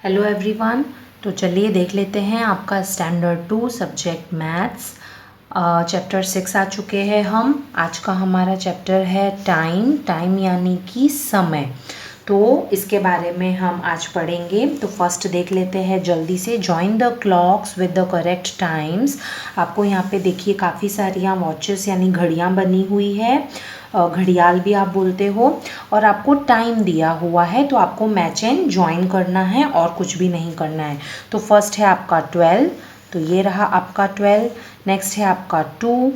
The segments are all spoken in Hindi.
Hello everyone. तो चलिए देख लेते हैं आपका स्टैंडर्ड 2 सब्जेक्ट मैथ्स चैप्टर 6 आ चुके हैं हम। आज का हमारा चैप्टर है टाइम यानी कि समय। तो इसके बारे में हम आज पढ़ेंगे। तो फर्स्ट देख लेते हैं जल्दी से, join the clocks with the correct times. आपको यहाँ पे देखिए काफ़ी सारी यहाँ वॉचेस यानी घड़ियाँ बनी हुई है, घड़ियाल भी आप बोलते हो, और आपको टाइम दिया हुआ है। तो आपको मैच एंड ज्वाइन करना है और कुछ भी नहीं करना है। तो फर्स्ट है आपका 12, तो ये रहा आपका 12। नेक्स्ट है आपका 2,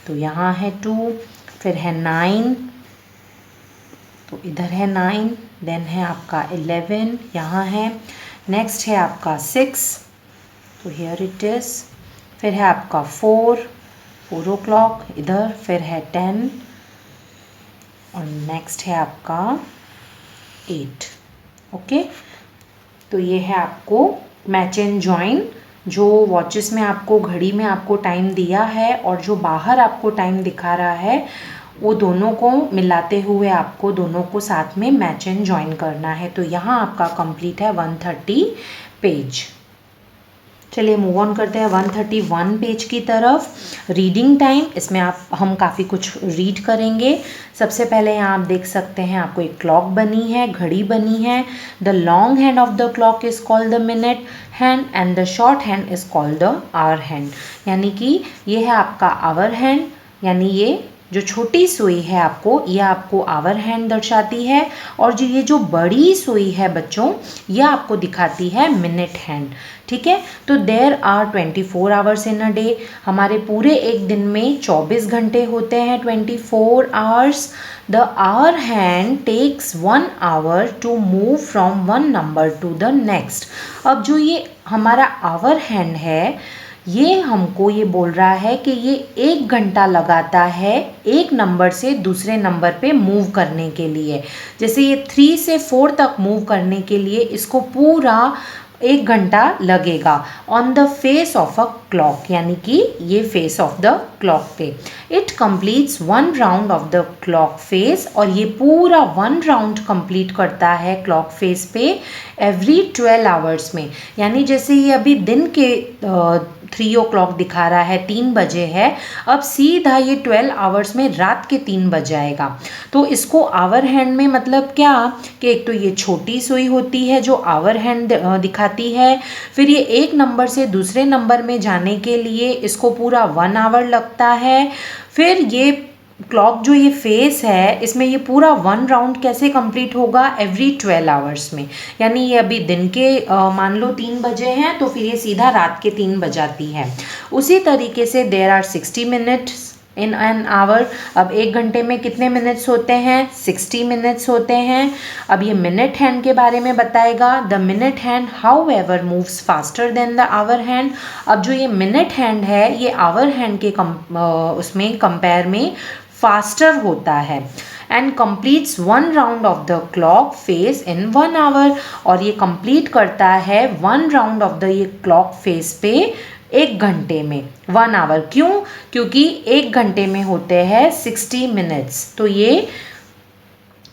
तो यहाँ है 2। फिर है 9, तो इधर है 9। देन है आपका 11, यहाँ है। नेक्स्ट है आपका 6, तो हेयर इट इज़। फिर है आपका 4 o'clock इधर। फिर है 10 और नेक्स्ट है आपका 8। ओके, तो ये है आपको मैच एंड ज्वाइन। जो वॉचेस में आपको घड़ी में आपको टाइम दिया है और जो बाहर आपको टाइम दिखा रहा है, वो दोनों को मिलाते हुए आपको दोनों को साथ में मैच एंड ज्वाइन करना है। तो यहाँ आपका कंप्लीट है 130 पेज। चलिए मूव ऑन करते हैं 131 पेज की तरफ। रीडिंग टाइम, इसमें हम काफ़ी कुछ रीड करेंगे। सबसे पहले यहाँ आप देख सकते हैं आपको एक क्लॉक बनी है, घड़ी बनी है। The long hand of the clock is called the minute hand and the short hand is called the hour hand. यानी कि ये है आपका आवर हैंड, यानी ये जो छोटी सुई है ये आपको आवर हैंड दर्शाती है, और ये जो बड़ी सुई है बच्चों, ये आपको दिखाती है मिनट हैंड। ठीक है, तो there are 24 hours in a day. हमारे पूरे एक दिन में 24 घंटे होते हैं, 24 hours. The hour hand takes 1 hour to move from one number to the next. अब जो ये हमारा आवर हैंड है, ये हमको ये बोल रहा है कि ये 1 घंटा लगाता है एक नंबर से दूसरे नंबर पे मूव करने के लिए। जैसे ये 3 से 4 तक मूव करने के लिए इसको पूरा 1 घंटा लगेगा on the face of a clock, यानी कि ये फेस ऑफ द क्लॉक पे। It completes 1 round of the clock face, और ये पूरा 1 राउंड कंप्लीट करता है क्लॉक फेस पे एवरी 12 आवर्स में। यानी जैसे ये अभी दिन के 3 o'clock दिखा रहा है, 3 बजे है, अब सीधा ये 12 आवर्स में रात के 3 बज जाएगा। तो इसको आवर हैंड में मतलब क्या कि एक तो ये छोटी सुई होती है जो आवर हैंड दिखाती है, फिर ये एक नंबर से दूसरे नंबर में जाने के लिए इसको पूरा 1 hour लगता है। फिर ये क्लॉक जो ये फेस है, इसमें ये पूरा 1 राउंड कैसे कंप्लीट होगा, एवरी 12 आवर्स में। यानी ये अभी दिन के मान लो 3 बजे हैं, तो फिर ये सीधा रात के 3 बजाती है। उसी तरीके से there are 60 minutes in an hour. अब 1 घंटे में कितने मिनट्स होते हैं, 60 मिनट्स होते हैं। अब ये मिनट हैंड के बारे में बताएगा। The minute hand however moves faster than the hour hand. अब जो ये मिनट हैंड है, ये आवर हैंड के उसमें कंपेयर में फास्टर होता है, and completes 1 round of the clock face in 1 hour। और ये कंप्लीट करता है 1 राउंड ऑफ द ये क्लॉक फेस पे 1 घंटे में, 1 hour। क्यों? क्योंकि 1 घंटे में होते हैं 60 मिनट्स। तो ये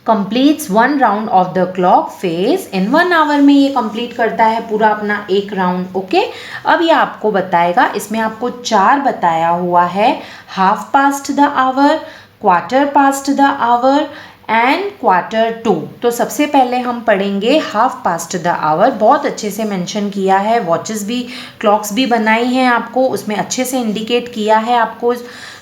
completes 1 round of the clock face in 1 hour में ये कंप्लीट करता है पूरा अपना 1 राउंड। ओके, अब ये आपको बताएगा, इसमें आपको 4 बताया हुआ है, half past the hour, quarter past the hour and Q2। तो सबसे पहले हम पढ़ेंगे हाफ पास्ट द आवर। बहुत अच्छे से मेंशन किया है, वॉचेस भी, क्लॉक्स भी बनाई हैं आपको, उसमें अच्छे से इंडिकेट किया है आपको।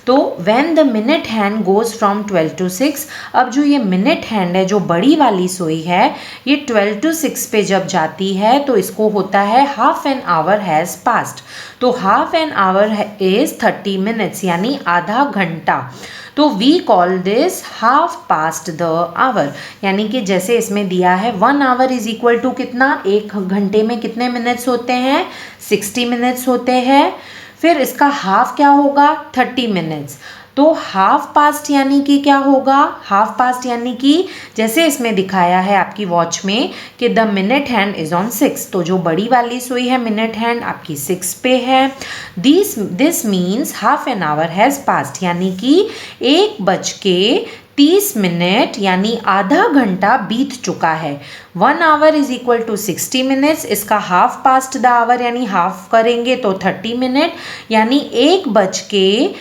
तो when the minute hand goes from 12 to 6। अब जो ये मिनट हैंड है, जो बड़ी वाली सुई है, ये 12 to 6 पे जब जाती है तो इसको होता है half an hour has passed. तो half an hour is 30 minutes, यानी आधा घंटा। तो we call this half past the hour. यानी कि जैसे इसमें दिया है 1 hour इज इक्वल टू कितना, 1 घंटे में कितने मिनट्स होते हैं, 60 मिनट्स होते हैं। फिर इसका हाफ क्या होगा, 30 मिनट्स। तो हाफ पास्ट यानी कि क्या होगा, हाफ पास्ट यानी कि जैसे इसमें दिखाया है आपकी वॉच में कि the minute hand is on 6, तो जो बड़ी वाली सुई है मिनट हैंड आपकी 6 पे है। This means half an hour has past, यानी कि 1 बज के 30 मिनट यानी आधा घंटा बीत चुका है। 1 hour is equal to 60 minutes, इसका हाफ पास्ट द आवर यानी हाफ करेंगे तो 30 मिनट यानी 1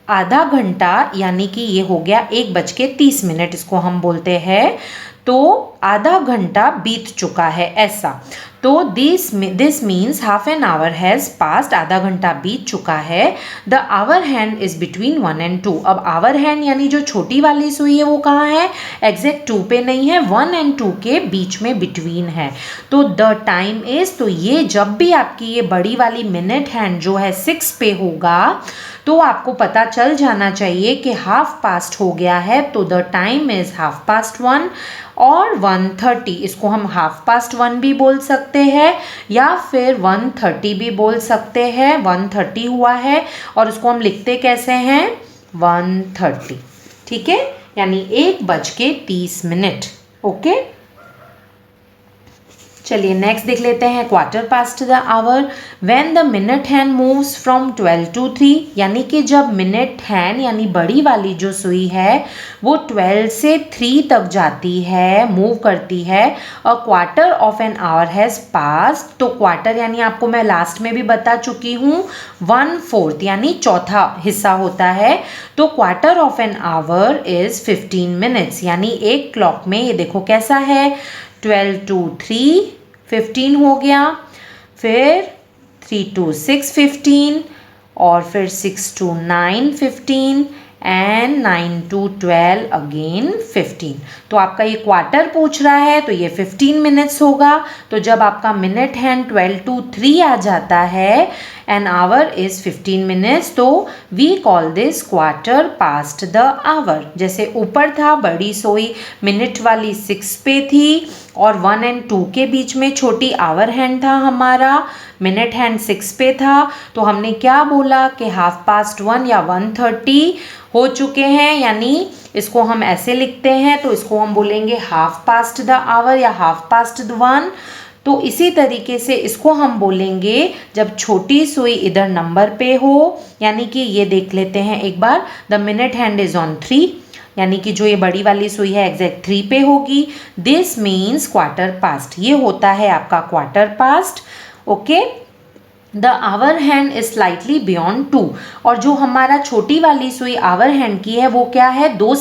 आधा घंटा यानी कि ये हो गया 1:30 मिनट, इसको हम बोलते हैं। तो आधा घंटा बीत चुका है ऐसा। तो this means half an hour has past, आधा घंटा बीत चुका है। The hour hand is between 1 and 2। अब आवर हैंड यानी जो छोटी वाली सुई है वो कहाँ है, एग्जैक्ट 2 पे नहीं है, 1 and 2 के बीच में बिटवीन है। तो द टाइम इज, तो ये जब भी आपकी ये बड़ी वाली मिनट हैंड जो है 6 पे होगा तो आपको पता चल जाना चाहिए कि हाफ पास्ट हो गया है। तो the time is half past 1 और 1:30, इसको हम हाफ पास्ट 1 भी बोल सकते हैं या फिर 1:30 भी बोल सकते हैं। 1:30 हुआ है और उसको हम लिखते कैसे हैं, 1:30, ठीक है, यानी 1:30। ओके, चलिए नेक्स्ट देख लेते हैं quarter past the hour. When the minute hand moves from 12 to 3, यानी कि जब मिनट हैंड यानी बड़ी वाली जो सुई है वो 12 से 3 तक जाती है, मूव करती है। A quarter of N hour has passed, तो क्वार्टर यानी आपको मैं लास्ट में भी बता चुकी हूँ 1/4 यानी चौथा हिस्सा होता है। तो quarter of N hour is 15 minutes, यानी एक क्लॉक में ये देखो कैसा है, 12 to 3 15 हो गया, फिर 3 to 6 15 और फिर 6 to 9 15 एंड 9 to 12 अगेन 15। तो आपका ये क्वार्टर पूछ रहा है तो ये 15 मिनट्स होगा। तो जब आपका मिनट हैंड 12 to 3 आ जाता है, एन आवर इज 15 मिनट्स, तो we call this quarter past the hour. जैसे ऊपर था बड़ी सोई मिनट वाली 6 पे थी और 1 and 2 के बीच में छोटी आवर हैंड था हमारा, मिनट हैंड 6 पे था, तो हमने क्या बोला कि हाफ पास्ट 1 या 1:30 हो चुके हैं, यानी इसको हम ऐसे लिखते हैं, तो इसको हम बोलेंगे हाफ पास्ट द आवर या हाफ पास्ट द 1। तो इसी तरीके से इसको हम बोलेंगे जब छोटी सुई इधर नंबर पे हो, यानी कि ये देख लेते हैं एक बार, the minute hand is on 3, यानी कि जो ये बड़ी वाली सुई है एग्जैक्ट 3 पे होगी। दिस मीन्स क्वार्टर पास्ट, ये होता है आपका quarter past. Okay, the hour hand is slightly beyond 2, और जो हमारा छोटी वाली सुई आवर हैंड की है वो क्या है, 2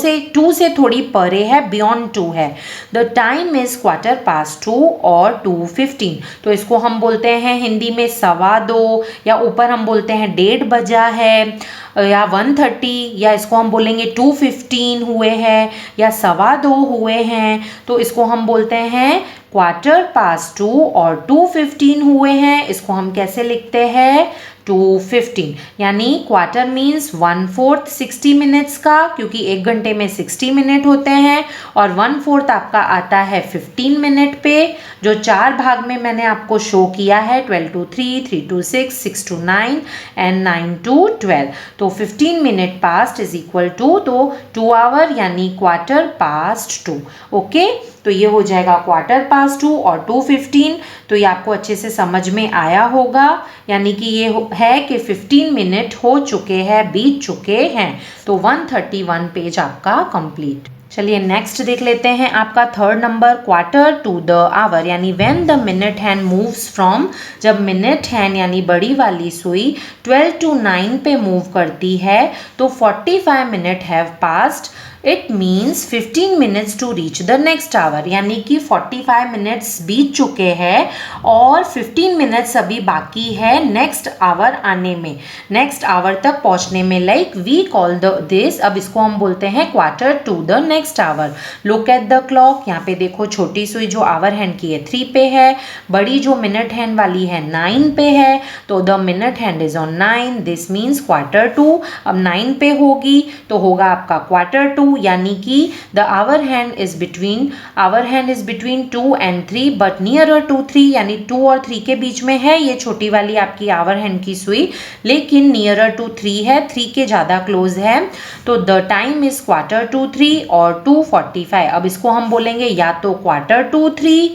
से थोड़ी परे है, बियॉन्ड 2 है। The time is quarter past 2 और 2:15, तो इसको हम बोलते हैं हिंदी में 2:15, या ऊपर हम बोलते हैं 1:30 बजा है, या 1:30, या इसको हम बोलेंगे 2:15 हुए हैं या 2:15 हुए हैं, तो इसको हम बोलते हैं क्वार्टर पास्ट 2 और 2:15 हुए हैं, इसको हम कैसे लिखते हैं, 2:15, यानी क्वार्टर मीन्स 1/4 60 मिनट्स का, क्योंकि 1 घंटे में 60 मिनट होते हैं, और 1/4 आपका आता है 15 मिनट पे, जो 4 भाग में मैंने आपको शो किया है, 12 to 3, 3 to 6, 6 to 9 and 9 to 12। तो 15 minute past is equal to, तो 2 आवर यानी क्वार्टर पास्ट 2। ओके, तो ये हो जाएगा क्वार्टर पास्ट 2 और 2:15। तो ये आपको अच्छे से समझ में आया होगा, यानी कि ये है कि 15 मिनट हो चुके हैं, बीत चुके हैं। तो 131 पेज आपका कंप्लीट। चलिए नेक्स्ट देख लेते हैं आपका third number, quarter to the hour, यानी when the minute hand moves from, जब मिनट हैंड यानी बड़ी वाली सुई 12 to 9 पे मूव करती है तो 45 minute have passed, it means 15 minutes to reach the next hour, यानी कि 45 मिनट्स बीत चुके हैं और 15 मिनट्स अभी बाकी है नेक्स्ट आवर आने में, नेक्स्ट आवर तक पहुंचने में। लाइक वी कॉल दिस, अब इसको हम बोलते हैं quarter to the next hour. Look at the clock, यहाँ पे देखो छोटी सुई जो आवर हैंड की है 3 पे है, बड़ी जो मिनट हैंड वाली है 9 पे है, तो the minute hand is on 9, this means quarter to. अब 9 पे होगी तो होगा आपका क्वार्टर टू, यानी कि the hour hand is between 2 and 3 but nearer to 3, यानी 2 और 3 के बीच में है ये छोटी वाली आपकी आवर हैंड की सुई, लेकिन नियरर टू 3 है, 3 के ज़्यादा क्लोज है। तो the time is quarter to 3 और 2:45। अब इसको हम बोलेंगे या तो क्वार्टर टू 3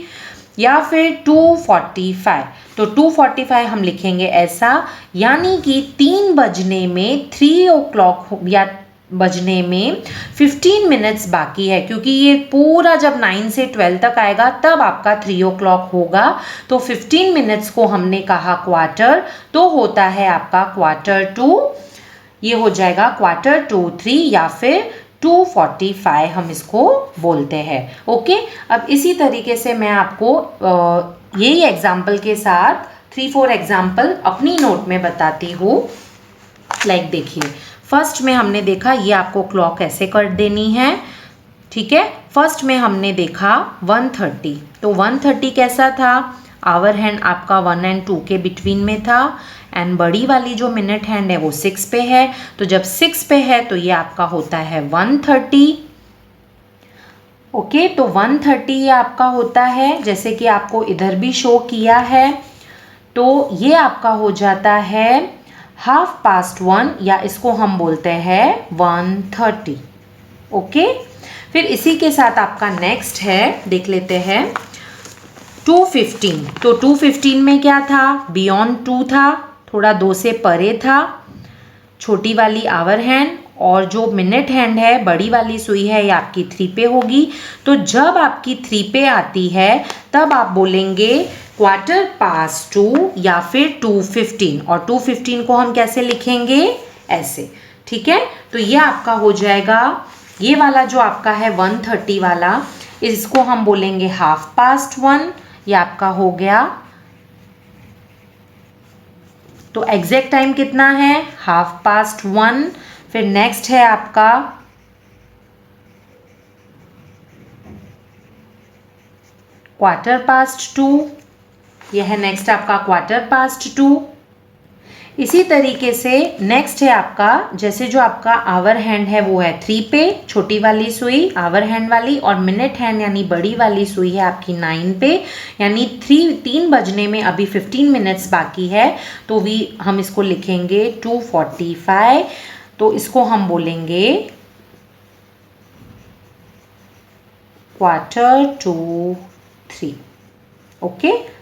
या फिर 2:45, तो 2:45 हम लिखेंगे ऐसा, यानी कि 3 बजने में 3 o'clock या बजने में 15 मिनट्स बाकी है, क्योंकि ये पूरा जब 9 से 12 तक आएगा तब आपका 3 o'clock होगा। तो 15 मिनट्स को हमने कहा क्वार्टर, तो होता है आपका क्वार्टर टू, ये हो जाएगा क्वार्टर टू 3 या फिर 2:45 हम इसको बोलते हैं। ओके, अब इसी तरीके से मैं आपको यही एग्जाम्पल के साथ 3-4 एग्जाम्पल अपनी नोट में बताती हूँ। लाइक देखिए, फर्स्ट में हमने देखा ये आपको क्लॉक ऐसे कर देनी है, ठीक है। फर्स्ट में हमने देखा 1:30, तो 1:30 कैसा था, आवर हैंड आपका 1 और 2 के बिटवीन में था, एंड बड़ी वाली जो मिनट हैंड है वो 6 पे है। तो जब 6 पे है तो ये आपका होता है 1:30। ओके, तो 1:30 ये आपका होता है, जैसे कि आपको इधर भी शो किया है। तो ये आपका हो जाता है 1:30, या इसको हम बोलते हैं 1:30। ओके, फिर इसी के साथ आपका नेक्स्ट है, देख लेते हैं 2:15। तो 2:15 में क्या था, बियॉन्ड 2 था, थोड़ा 2 से परे था, छोटी वाली आवर हैंड, और जो मिनट हैंड है बड़ी वाली सुई है ये आपकी 3 पे होगी। तो जब आपकी 3 पे आती है तब आप बोलेंगे 2:15 या फिर 2:15, और 2:15 को हम कैसे लिखेंगे, ऐसे, ठीक है। तो ये आपका हो जाएगा, ये वाला जो आपका है 1:30 वाला, इसको हम बोलेंगे 1/2, ये आपका हो गया। तो एग्जैक्ट टाइम कितना है, 1/2। फिर नेक्स्ट है आपका 2:15, यह है नेक्स्ट आपका 2:15। इसी तरीके से नेक्स्ट है आपका, जैसे जो आपका आवर हैंड है वो है 3 पे, छोटी वाली सुई आवर हैंड वाली, और मिनट हैंड यानी बड़ी वाली सुई है आपकी 9 पे, यानी 3 बजने में अभी 15 मिनट्स बाकी है। तो हम इसको लिखेंगे 2:45, तो इसको हम बोलेंगे 2:45। ओके,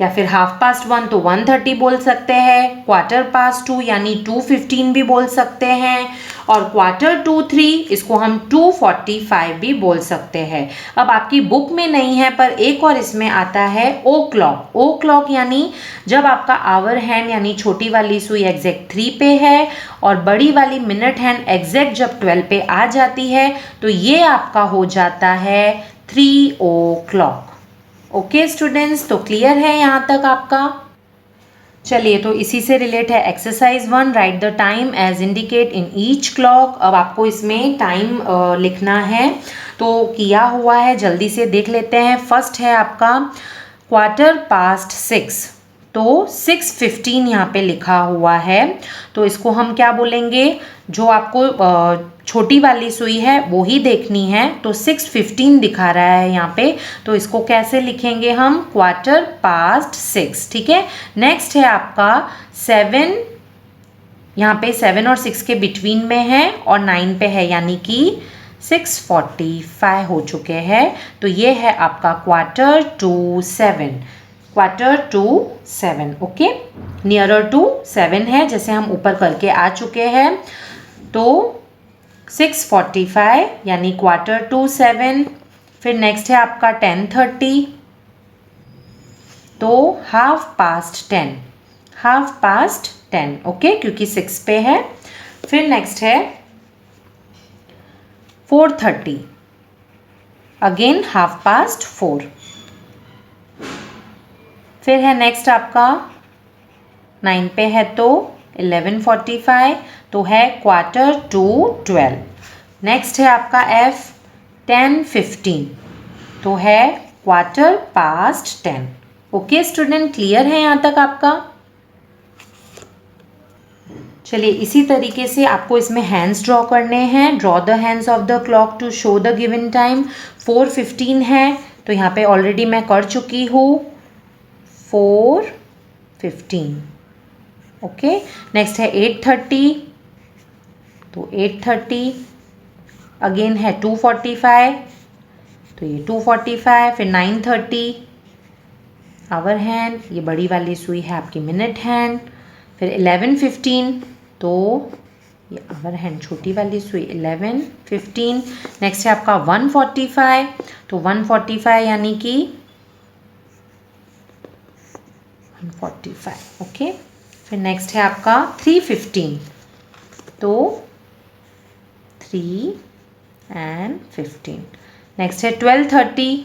या फिर 1/2 तो 1:30 बोल सकते हैं, 2:15 यानी 2:15 भी बोल सकते हैं, और 2:45 इसको हम 2:45 भी बोल सकते हैं। अब आपकी बुक में नहीं है पर एक और इसमें आता है ओ क्लॉक। ओ क्लॉक यानी जब आपका आवर हैंड यानी छोटी वाली सुई एग्जैक्ट 3 पे है और बड़ी वाली मिनट हैंड एग्जैक्ट जब 12 पे आ जाती है तो ये आपका हो जाता है 3 o'clock। ओके स्टूडेंट्स, तो क्लियर है यहाँ तक आपका। चलिए, तो इसी से रिलेट है exercise 1, write the time as indicate in each clock. अब आपको इसमें टाइम लिखना है, तो किया हुआ है, जल्दी से देख लेते हैं। फर्स्ट है आपका 6:15, तो 6:15 यहाँ पे लिखा हुआ है, तो इसको हम क्या बोलेंगे, जो आपको छोटी वाली सुई है वो ही देखनी है, तो 6:15 दिखा रहा है यहाँ पे, तो इसको कैसे लिखेंगे हम, 6:15, ठीक है। नेक्स्ट है आपका 7, यहाँ पे 7 और 6 के बिटवीन में है और 9 पे है, यानी कि 6:45 हो चुके हैं, तो ये है आपका 7:15। ओके, नियरर टू 7 है, जैसे हम ऊपर करके आ चुके हैं। तो 6:45 यानी 7:15। फिर नेक्स्ट है आपका 10:30, तो 10:30, ओके, क्योंकि 6 पे है। फिर नेक्स्ट है 4:30, अगेन 4:30। फिर है नेक्स्ट आपका 9 पे है तो 11:45, तो है 11:45। नेक्स्ट है आपका F 10:15, तो है 10:15। ओके स्टूडेंट, क्लियर है यहाँ तक आपका। चलिए, इसी तरीके से आपको इसमें हैंड्स ड्रॉ करने हैं। Draw the hands of the clock to show the given time. 4:15 है, तो यहाँ पे ऑलरेडी मैं कर चुकी हूँ 4:15। ओके, नेक्स्ट है 8:30, तो 8:30, अगेन है 2:45, तो ये 2:45। फिर 9:30, आवर हैंड, ये बड़ी वाली सुई है आपकी मिनट हैंड। फिर 11:15, तो ये अवर हैंड छोटी वाली सुई 11, 15। नेक्स्ट है आपका 145, तो 145 यानी कि 145, ओके। फिर नेक्स्ट है आपका 315, तो 3 and 15। नेक्स्ट है 1230,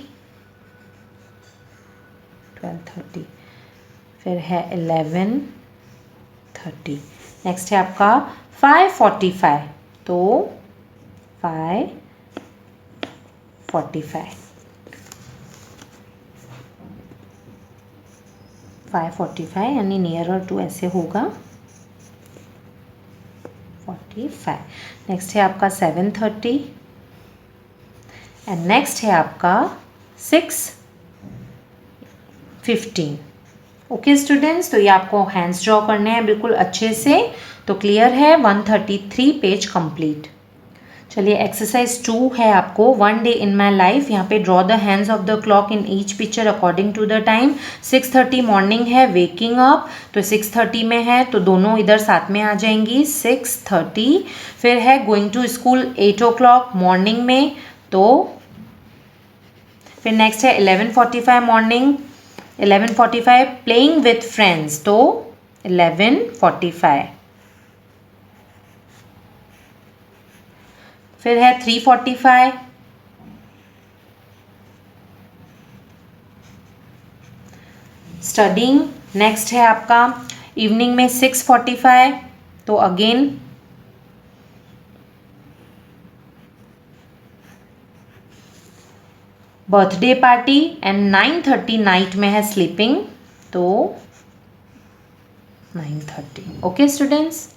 1230। फिर है 1130। नेक्स्ट है आपका 545, तो 545, 545 यानी नियरर टू ऐसे होगा 45। नेक्स्ट है आपका 730 एंड नेक्स्ट है आपका 615। ओके स्टूडेंट्स, तो ये आपको हैंड्स ड्रॉ करने हैं बिल्कुल अच्छे से। तो क्लियर है, 133 पेज कंप्लीट। चलिए एक्सरसाइज 2 है आपको, 1 डे इन माई लाइफ। यहाँ पे draw the hands of the clock in each picture according to the time. 6:30 morning है, वेकिंग अप, तो 6:30 में है तो दोनों इधर साथ में आ जाएंगी 6:30। फिर है going to school 8 o'clock morning में, तो फिर नेक्स्ट है 11:45 मॉर्निंग, 11:45 प्लेइंग विथ फ्रेंड्स, तो 11:45। फिर है 3:45, स्टडिंग। नेक्स्ट है आपका इवनिंग में 6:45, तो again birthday party and 9:30 night में है स्लीपिंग, तो 9:30। ओके स्टूडेंट्स,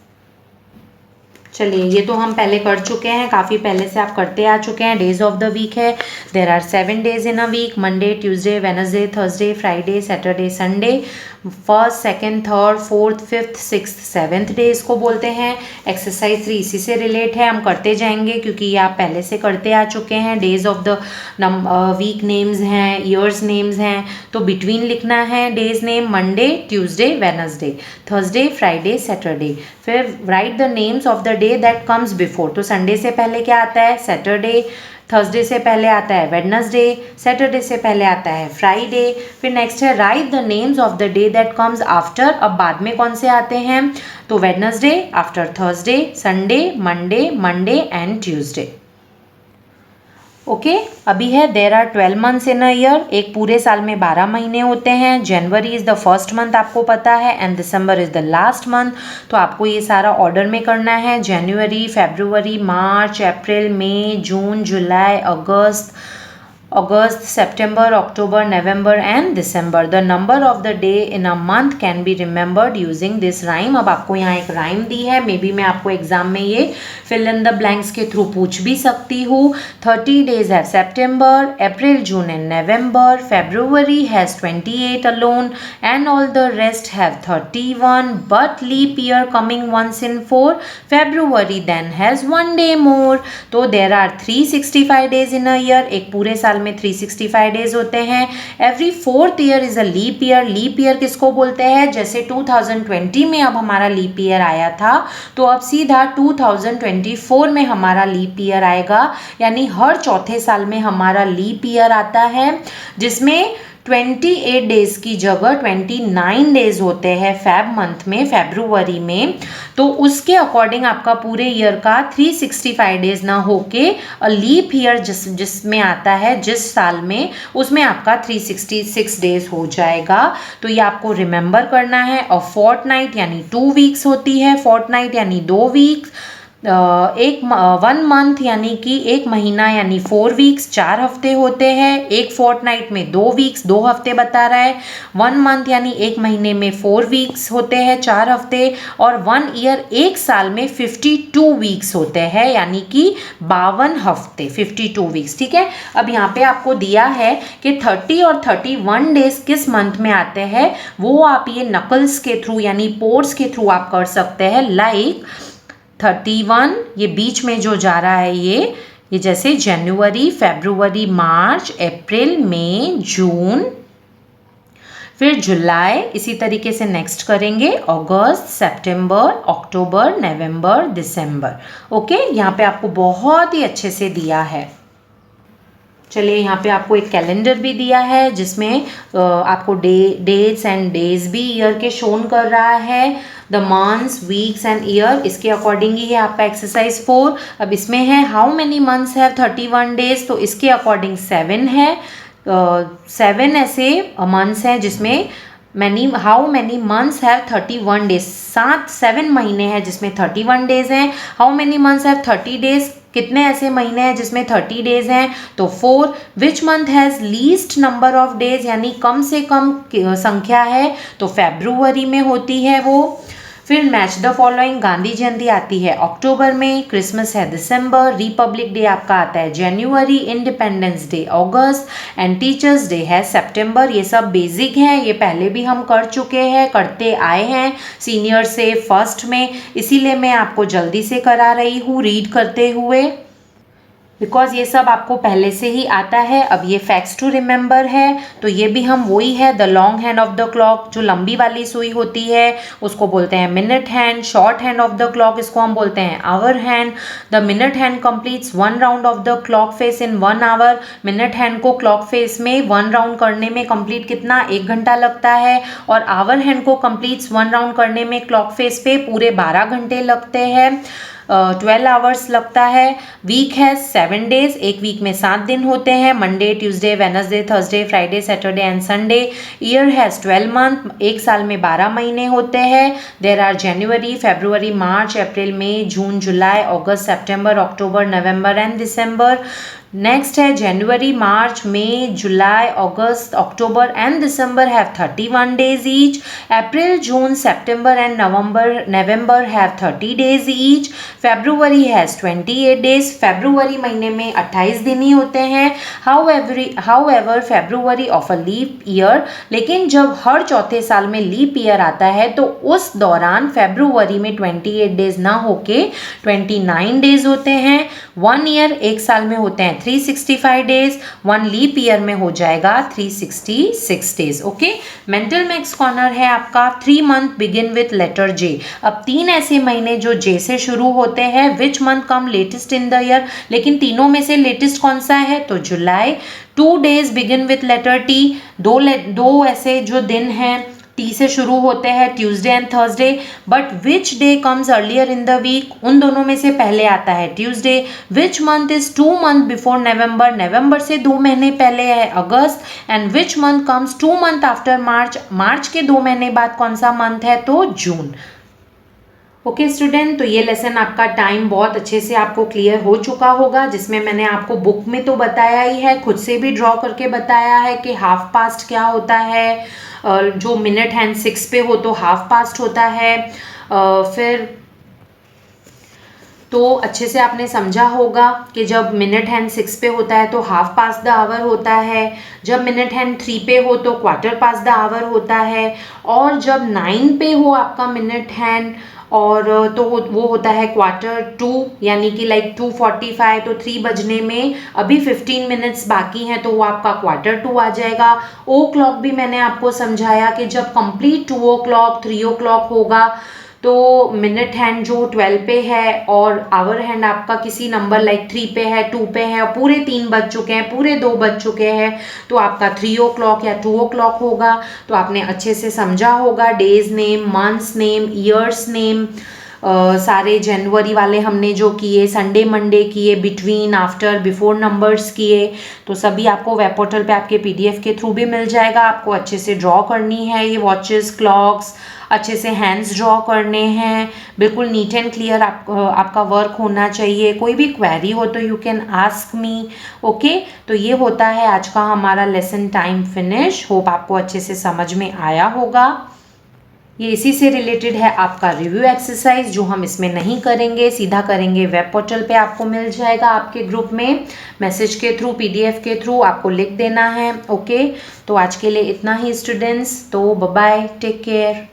चलिए ये तो हम पहले कर चुके हैं, काफ़ी पहले से आप करते आ चुके हैं। डेज ऑफ द वीक है, there are 7 days in a week, Monday, Tuesday, Wednesday, Thursday, Friday, Saturday, Sunday. First, second, third, fourth, fifth, sixth, seventh day इसको बोलते हैं। एक्सरसाइज 3 इसी से रिलेट है, हम करते जाएंगे क्योंकि ये आप पहले से करते आ चुके हैं। Days of the week names हैं, ईयर्स नेम्स हैं, तो बिटवीन लिखना है days name, Monday, Tuesday, Wednesday, Thursday, Friday, Saturday. फिर write the names of the day that comes before, तो संडे से पहले क्या आता है, सैटरडे, थर्सडे से पहले आता है वेडनेसडे, सैटरडे से पहले आता है फ्राइडे। फिर नेक्स्ट है write the names of the day that comes after, अब बाद में कौन से आते हैं, तो Wednesday after Thursday, Sunday, Monday, Monday and Tuesday. Okay अभी है there are 12 months in a year, एक पूरे साल में 12 महीने होते हैं। January is the first month आपको पता है and December is the last month, तो आपको ये सारा ऑर्डर में करना है। जनवरी, February, March, April, May, June, July, August, September, October, November and December. The number of the day in a month can be remembered using this rhyme. अब आपको यहाँ एक राइम दी है, मे बी मैं आपको एग्जाम में ये फिल इन द ब्लैंक्स के थ्रू पूछ भी सकती हूँ। 30 days है September, April, June and November, February has 28 alone and all the rest have 31, but leap year coming once in 4, February then has 1 day more. तो there are 365 days in a year, एक पूरे साल में 365 डेज होते हैं। Every 4th year is a leap year. Leap year किसको बोलते हैं, जैसे 2020 में अब हमारा लीप ईयर आया था, तो अब सीधा 2024 में हमारा लीप ईयर आएगा, यानी हर चौथे साल में हमारा लीप ईयर आता है, जिसमें 28 डेज की जगह 29 डेज होते हैं फेब मंथ में, फेब्रुवरी में। तो उसके अकॉर्डिंग आपका पूरे ईयर का 365 डेज ना होके लीप ईयर जिसमें आता है, जिस साल में, उसमें आपका 366 डेज हो जाएगा। तो ये आपको रिमेंबर करना है। और फोर्टनाइट यानी 2 वीक्स होती है, फोर्टनाइट यानी 2 वीक्स, 1 मंथ यानी कि 1 महीना यानी 4 वीक्स, 4 हफ्ते होते हैं। एक फोर्टनाइट में 2 वीक्स, 2 हफ्ते बता रहा है। 1 मंथ यानी 1 महीने में 4 वीक्स होते हैं, 4 हफ्ते। और 1 ईयर, एक साल में 52 वीक्स होते हैं, यानी कि 52 हफ्ते, 52 वीक्स। ठीक है, अब यहाँ पे आपको दिया है कि 30 और 31 डेज किस मंथ में आते हैं, वो आप ये नकल्स के थ्रू यानी पोर्स के थ्रू आप कर सकते हैं। लाइक 31, ये बीच में जो जा रहा है ये जैसे जनवरी, फरवरी, मार्च, अप्रैल, मई, जून, फिर जुलाई इसी तरीके से नेक्स्ट करेंगे, अगस्त, सितंबर, अक्टूबर, नवंबर, दिसंबर। ओके, यहाँ पे आपको बहुत ही अच्छे से दिया है। चलिए, यहाँ पे आपको एक कैलेंडर भी दिया है जिसमें आपको डेट्स एंड डेज भी ईयर के शोन कर रहा है, the months, weeks and year, इसके अकॉर्डिंग ही है आपका एक्सरसाइज 4। अब इसमें है how many months have 31 days, तो इसके अकॉर्डिंग 7 है। 7 ऐसे मंथ्स हैं जिसमें how many months have 31 days, 7 महीने हैं जिसमें 31 डेज हैं। How many months have 30 days, कितने ऐसे महीने हैं जिसमें 30 डेज हैं, तो 4। Which month has least number of days, यानी कम से कम संख्या है, तो फरवरी में होती है वो। फिर मैच द फॉलोइंग, गांधी जयंती आती है अक्टूबर में, क्रिसमस है दिसंबर, रिपब्लिक डे आपका आता है जनवरी, इंडिपेंडेंस डे अगस्त एंड टीचर्स डे है सितंबर। ये सब बेसिक है, ये पहले भी हम कर चुके हैं, करते आए हैं सीनियर से फर्स्ट में, इसीलिए मैं आपको जल्दी से करा रही हूँ रीड करते हुए, बिकॉज ये सब आपको पहले से ही आता है। अब ये फैक्ट्स टू रिमेंबर है, तो ये भी हम वही है, the long hand of the clock, जो लंबी वाली सुई होती है उसको बोलते हैं minute hand, short hand of the clock इसको हम बोलते हैं hour hand. The minute hand completes 1 round of the clock face in 1 hour, minute hand को क्लॉक फेस में 1 राउंड करने में कंप्लीट कितना, 1 घंटा लगता है, और आवर हैंड को कंप्लीट्स 1 राउंड करने में क्लॉक फेस पे पूरे 12 घंटे लगते हैं, 12 आवर्स लगता है। वीक है 7 डेज, एक वीक में 7 दिन होते हैं, Monday, Tuesday, Wednesday, Thursday, Friday, Saturday and Sunday. Year has 12 month, एक साल में 12 महीने होते हैं। There are January, February, March, April, May, June, July, August, September, October, November and December. Next है January, March, May, July, August, October and December have 31 days each. April, June, September and November have 30 days each. February has 28 days, फरवरी महीने में 28 दिन ही होते हैं। However February of a leap year, लेकिन जब हर चौथे साल में लीप ईयर आता है तो उस दौरान फरवरी में 28 डेज ना होके 29 डेज होते हैं। 1 ईयर एक साल में होते हैं 365 डेज, 1 लीप ईयर में हो जाएगा 366 days. Okay, mental max corner है आपका। 3 मंथ बिगिन विथ लेटर जे, अब 3 ऐसे महीने जो जे से शुरू होते हैं। Which month come latest in the year, लेकिन तीनों में से लेटेस्ट कौन सा है, तो जुलाई। 2 days begin with letter T, दो ऐसे जो दिन हैं टी से शुरू होते हैं, Tuesday and Thursday. But which day comes earlier in the week, उन दोनों में से पहले आता है Tuesday. Which month is 2 month before November, नवंबर से 2 महीने पहले है अगस्त। And which month comes 2 month after March, मार्च के 2 महीने बाद कौन सा मंथ है, तो जून। ओके स्टूडेंट, तो ये लेसन आपका टाइम बहुत अच्छे से आपको क्लियर हो चुका होगा, जिसमें मैंने आपको बुक में तो बताया ही है, खुद से भी ड्रॉ करके बताया है कि हाफ पास्ट क्या होता है, जो मिनट हैंड 6 पे हो तो हाफ पास्ट होता है। फिर तो अच्छे से आपने समझा होगा कि जब मिनट हैंड 6 पे होता है तो हाफ पास्ट द आवर होता है, जब मिनट हैंड 3 पे हो तो क्वार्टर पास्ट द आवर होता है, और जब 9 पे हो आपका मिनट हैंड और तो वो होता है क्वार्टर 2, यानी कि लाइक 2:45, तो 3 बजने में अभी 15 मिनट्स बाकी हैं तो वो आपका क्वार्टर 2 आ जाएगा। ओ क्लॉक भी मैंने आपको समझाया कि जब कंप्लीट 2 o'clock 3 o'clock होगा तो मिनट हैंड जो 12 पे है और आवर हैंड आपका किसी नंबर लाइक 3 पे है, 2 पे है, और पूरे 3 बज चुके हैं, पूरे 2 बज चुके हैं, तो आपका 3 o'clock या 2 o'clock होगा। तो आपने अच्छे से समझा होगा, days name, months name, years name, सारे जनवरी वाले हमने जो किए, संडे मंडे किए, बिटवीन, आफ्टर, बिफोर नंबर्स किए, तो सभी आपको वेब पोर्टल पे आपके PDF के थ्रू भी मिल जाएगा। आपको अच्छे से ड्रॉ करनी है ये वॉचेस, क्लॉक्स, अच्छे से हैंड्स ड्रॉ करने हैं, बिल्कुल नीट एंड क्लियर आपका वर्क होना चाहिए। कोई भी क्वेरी हो तो you can ask me. Okay, तो ये होता है आज का हमारा लेसन टाइम फिनिश। होप आपको अच्छे से समझ में आया होगा। ये इसी से रिलेटेड है आपका रिव्यू एक्सरसाइज, जो हम इसमें नहीं करेंगे, सीधा करेंगे वेब पोर्टल पे, आपको मिल जाएगा आपके ग्रुप में मैसेज के थ्रू, PDF के थ्रू आपको लिख देना है। ओके, तो आज के लिए इतना ही स्टूडेंट्स, तो बाय बाय, टेक केयर।